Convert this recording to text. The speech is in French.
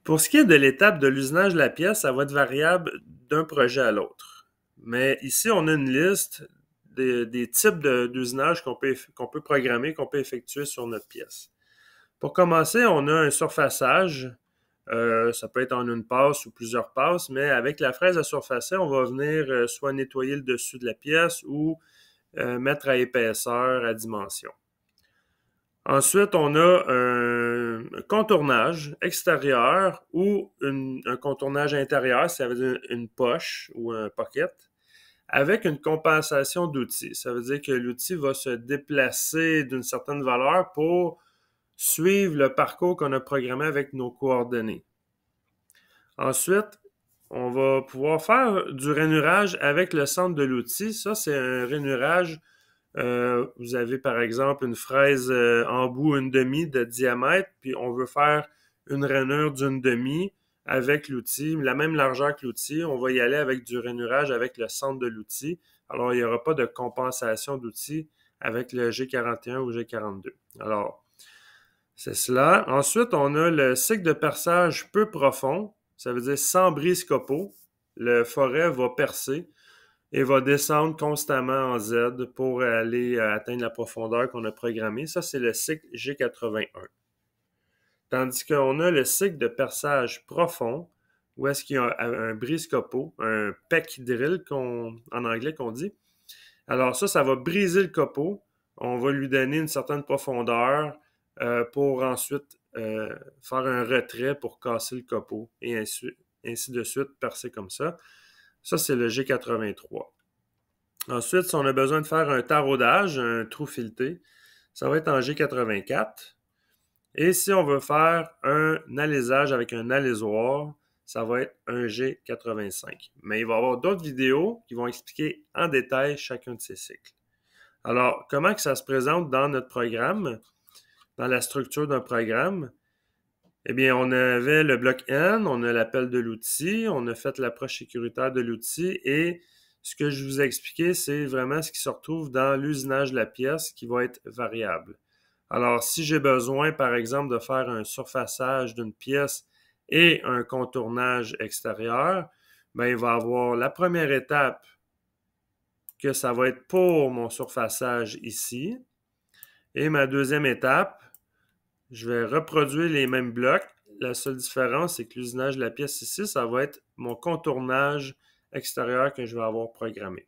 Pour ce qui est de l'étape de l'usinage de la pièce, ça va être variable d'un projet à l'autre. Mais ici, on a une liste des types d'usinage qu'on peut programmer, qu'on peut effectuer sur notre pièce. Pour commencer, on a un surfaçage. Ça peut être en une passe ou plusieurs passes, mais avec la fraise à surfacer, on va venir soit nettoyer le dessus de la pièce ou mettre à épaisseur, à dimension. Ensuite, on a un contournage extérieur ou un contournage intérieur, ça veut dire une poche ou un pocket, avec une compensation d'outils. Ça veut dire que l'outil va se déplacer d'une certaine valeur pour suivre le parcours qu'on a programmé avec nos coordonnées. Ensuite, on va pouvoir faire du rainurage avec le centre de l'outil. Ça, c'est un rainurage. Vous avez par exemple une fraise en bout 1/2 de diamètre, puis on veut faire une rainure d'1/2 avec l'outil, la même largeur que l'outil. On va y aller avec du rainurage avec le centre de l'outil. Alors, il n'y aura pas de compensation d'outil avec le G41 ou G42. Alors, c'est cela. Ensuite, on a le cycle de perçage peu profond. Ça veut dire sans brise copeaux. Le forêt va percer et va descendre constamment en Z pour aller atteindre la profondeur qu'on a programmée. Ça, c'est le cycle G81. Tandis qu'on a le cycle de perçage profond, où est-ce qu'il y a un brise-copeaux, un peck drill en anglais qu'on dit. Alors ça va briser le copeau. On va lui donner une certaine profondeur pour ensuite faire un retrait pour casser le copeau et ainsi de suite, percer comme ça. Ça, c'est le G83. Ensuite, si on a besoin de faire un taraudage, un trou fileté, ça va être en G84. Et si on veut faire un alésage avec un alésoir, ça va être un G85. Mais il va y avoir d'autres vidéos qui vont expliquer en détail chacun de ces cycles. Alors, comment que ça se présente dans notre programme, dans la structure d'un programme? Eh bien, on avait le bloc N, on a l'appel de l'outil, on a fait l'approche sécuritaire de l'outil et ce que je vous ai expliqué, c'est vraiment ce qui se retrouve dans l'usinage de la pièce qui va être variable. Alors, si j'ai besoin, par exemple, de faire un surfaçage d'une pièce et un contournage extérieur, ben, il va y avoir la première étape que ça va être pour mon surfaçage ici. Et ma deuxième étape, je vais reproduire les mêmes blocs. La seule différence, c'est que l'usinage de la pièce ici, ça va être mon contournage extérieur que je vais avoir programmé.